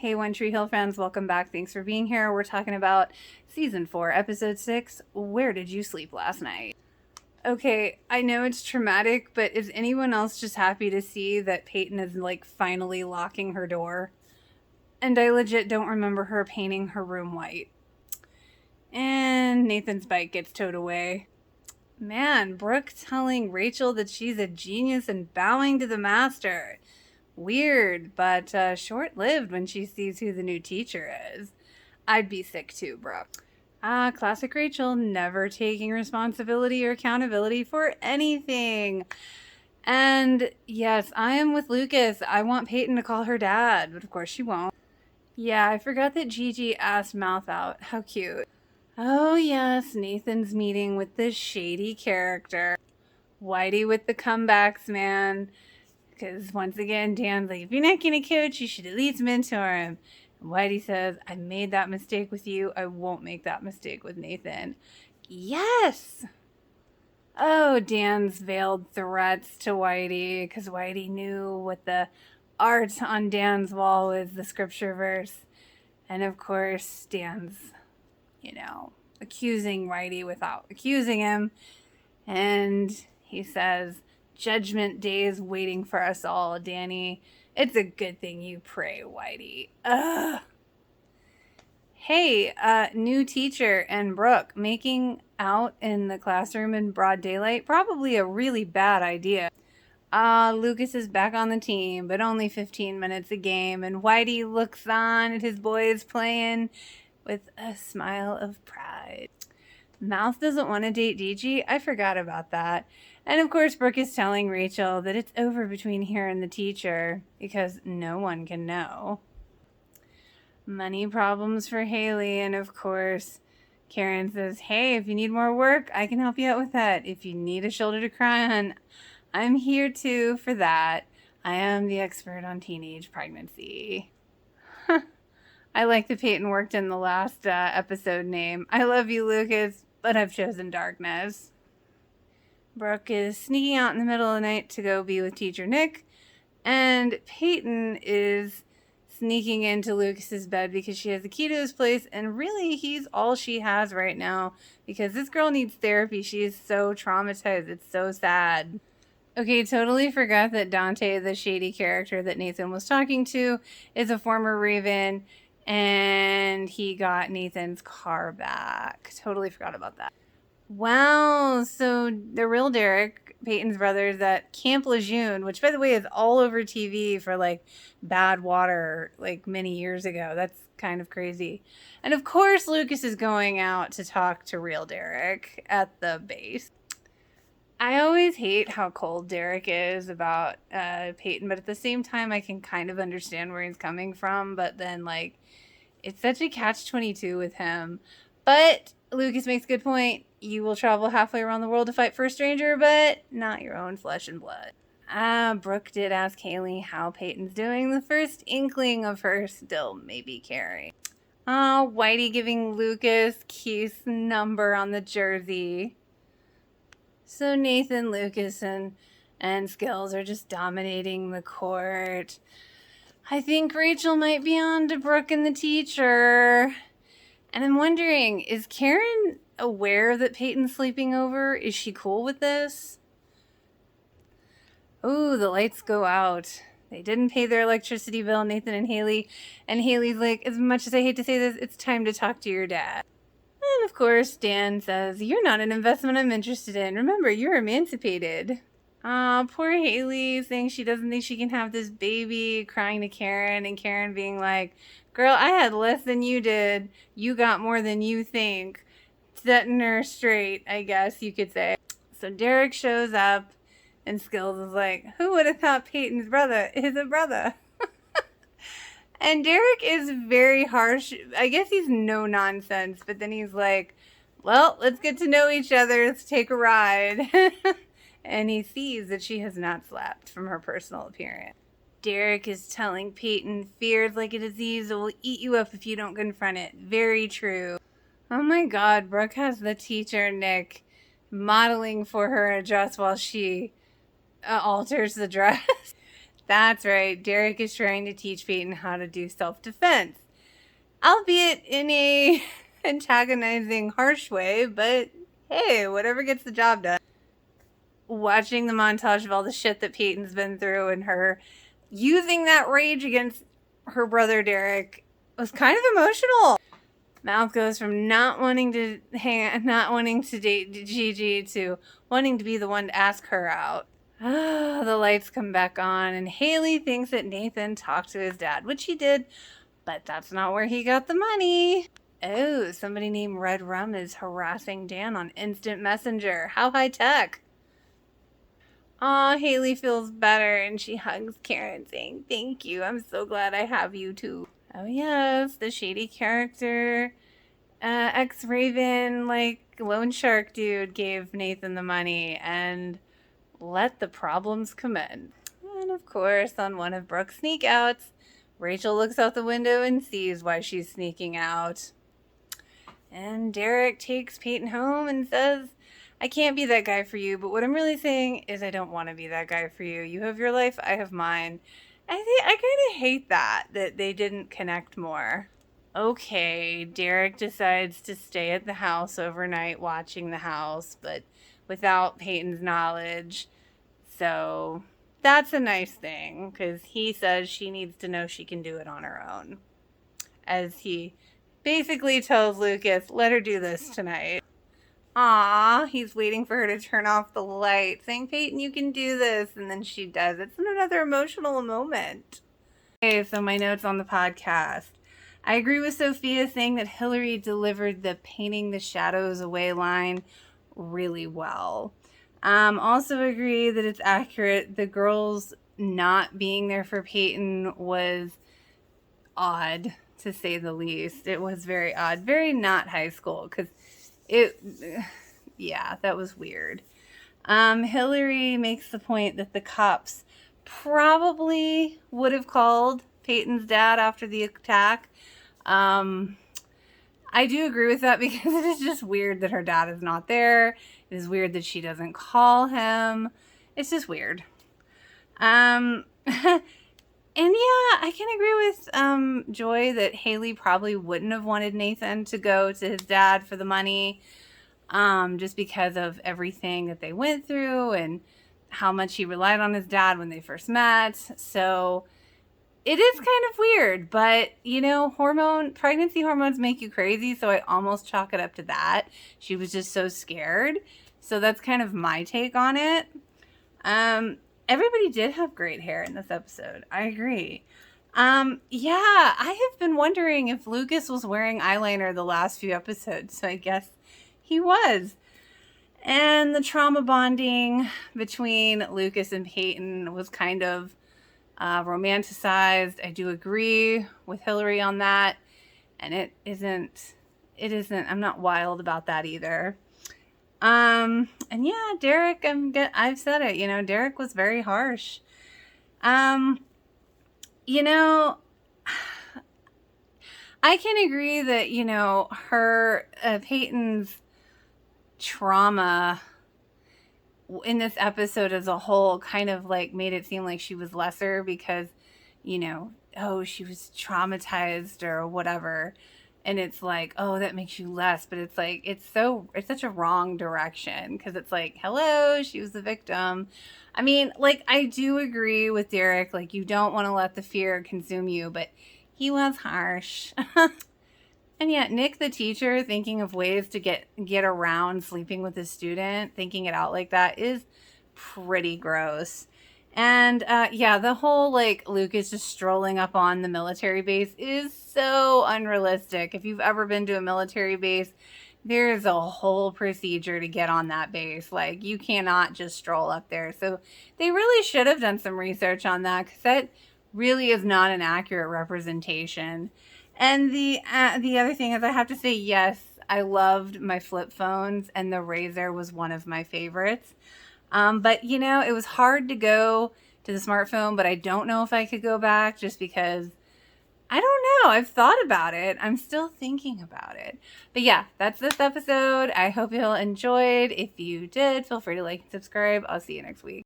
Hey, One Tree Hill fans, welcome back. Thanks for being here. We're talking about Season 4, Episode 6, Where Did You Sleep Last Night? Okay, I know it's traumatic, but is anyone else just happy to see that Peyton is, finally locking her door? And I legit don't remember her painting her room white. And Nathan's bike gets towed away. Man, Brooke telling Rachel that she's a genius and bowing to the master. Weird, but short-lived when she sees who the new teacher is. I'd be sick too, Brooke. Classic Rachel, never taking responsibility or accountability for anything. And yes, I am with Lucas. I want Peyton to call her dad, but of course she won't. Yeah, I forgot that Gigi asked Mouth out. How cute. Oh yes, Nathan's meeting with this shady character. Whitey with the comebacks, man. Because once again, Dan's like, if you're not going to coach, you should at least mentor him. And Whitey says, I made that mistake with you. I won't make that mistake with Nathan. Yes! Oh, Dan's veiled threats to Whitey, because Whitey knew what the art on Dan's wall was, the scripture verse. And of course, Dan's, accusing Whitey without accusing him. And he says, Judgment Day is waiting for us all, Danny. It's a good thing you pray, Whitey. Ugh. Hey, new teacher and Brooke making out in the classroom in broad daylight. Probably a really bad idea. Lucas is back on the team, but only 15 minutes a game. And Whitey looks on at his boys playing with a smile of pride. Mouth doesn't want to date Gigi. I forgot about that. And of course, Brooke is telling Rachel that it's over between her and the teacher because no one can know. Money problems for Haley. And of course, Karen says, hey, if you need more work, I can help you out with that. If you need a shoulder to cry on, I'm here too for that. I am the expert on teenage pregnancy. I like that Peyton worked in the last episode name. I love you, Lucas, but I've chosen darkness. Brooke is sneaking out in the middle of the night to go be with teacher Nick, and Peyton is sneaking into Lucas's bed because she has the key to his place, and really he's all she has right now because this girl needs therapy. She is so traumatized. It's so sad. Okay, totally forgot that Dante, the shady character that Nathan was talking to, is a former Raven, and he got Nathan's car back. Totally forgot about that. Wow, so the real Derek, Peyton's brother, is at Camp Lejeune, which, by the way, is all over TV for, bad water, many years ago. That's kind of crazy. And, of course, Lucas is going out to talk to real Derek at the base. I always hate how cold Derek is about Peyton, but at the same time, I can kind of understand where he's coming from. But then, it's such a catch-22 with him. But Lucas makes a good point. You will travel halfway around the world to fight for a stranger, but not your own flesh and blood. Brooke did ask Haley how Peyton's doing. The first inkling of her still maybe caring. Whitey giving Lucas Keith's number on the jersey. So Nathan, Lucas, and Skills are just dominating the court. I think Rachel might be on to Brooke and the teacher. And I'm wondering, is Karen aware that Peyton's sleeping over? Is she cool with this? Oh, the lights go out. They didn't pay their electricity bill, Nathan and Haley. And Haley's like, as much as I hate to say this, it's time to talk to your dad. And of course, Dan says, you're not an investment I'm interested in. Remember, you're emancipated. Poor Haley saying she doesn't think she can have this baby, crying to Karen, and Karen being like, girl, I had less than you did. You got more than you think. Setting her straight, I guess you could say. So Derek shows up, and Skills is like, who would have thought Peyton's brother is a brother? And Derek is very harsh. I guess he's no nonsense, but then he's like, well, let's get to know each other. Let's take a ride. And he sees that she has not slept from her personal appearance. Derek is telling Peyton, fear is like a disease that will eat you up if you don't confront it. Very true. Oh my God, Brooke has the teacher, Nick, modeling for her a dress while she alters the dress. That's right. Derek is trying to teach Peyton how to do self-defense, albeit in a antagonizing, harsh way, but hey, whatever gets the job done. Watching the montage of all the shit that Peyton's been through and her using that rage against her brother Derek was kind of emotional. Mouth goes from not wanting to date Gigi to wanting to be the one to ask her out. The lights come back on, and Haley thinks that Nathan talked to his dad, which he did, but that's not where he got the money. Oh, somebody named Red Rum is harassing Dan on Instant Messenger. How high tech. Aw, Haley feels better, and she hugs Karen, saying, "Thank you. I'm so glad I have you, too." Oh, yes, the shady character, ex-Raven, loan shark dude gave Nathan the money and let the problems commence. And, of course, on one of Brooke's sneak-outs, Rachel looks out the window and sees why she's sneaking out. And Derek takes Peyton home and says, "I can't be that guy for you, but what I'm really saying is I don't want to be that guy for you. You have your life, I have mine." I kind of hate that they didn't connect more. Okay, Derek decides to stay at the house overnight watching the house, but without Peyton's knowledge. So that's a nice thing, because he says she needs to know she can do it on her own. As he basically tells Lucas, let her do this tonight. Aww, he's waiting for her to turn off the light, saying, "Peyton, you can do this," and then she does. It's another emotional moment. Okay, so my notes on the podcast. I agree with Sophia saying that Hillary delivered the painting the shadows away line really well. Also agree that it's accurate. The girls not being there for Peyton was odd, to say the least. It was very odd. Very not high school, because yeah, that was weird. Hillary makes the point that the cops probably would have called Peyton's dad after the attack. I do agree with that, because it is just weird that her dad is not there. It is weird that she doesn't call him. It's just weird. And yeah, I can agree with Joy that Haley probably wouldn't have wanted Nathan to go to his dad for the money, just because of everything that they went through and how much he relied on his dad when they first met. So it is kind of weird, but pregnancy hormones make you crazy, so I almost chalk it up to that. She was just so scared. So that's kind of my take on it. Everybody did have great hair in this episode. I agree. Yeah, I have been wondering if Lucas was wearing eyeliner the last few episodes, so I guess he was. And the trauma bonding between Lucas and Peyton was kind of romanticized. I do agree with Hillary on that. And it isn't, I'm not wild about that either. And yeah, Derek, I've said it, Derek was very harsh. I can agree that, her, Peyton's trauma in this episode as a whole kind of made it seem like she was lesser because, she was traumatized or whatever. And it's that makes you less. But it's it's such a wrong direction, because it's hello, she was the victim. I mean, I do agree with Derek. You don't want to let the fear consume you, but he was harsh. And yet Nick, the teacher, thinking of ways to get around sleeping with a student, thinking it out like that is pretty gross. And yeah, the whole Lucas just strolling up on the military base is so unrealistic. If you've ever been to a military base, there's a whole procedure to get on that base. You cannot just stroll up there. So they really should have done some research on that, because that really is not an accurate representation. And the other thing is, I have to say, yes, I loved my flip phones, and the Razor was one of my favorites. But it was hard to go to the smartphone, but I don't know if I could go back, just because I don't know. I've thought about it. I'm still thinking about it. But yeah, that's this episode. I hope you all enjoyed. If you did, feel free to like and subscribe. I'll see you next week.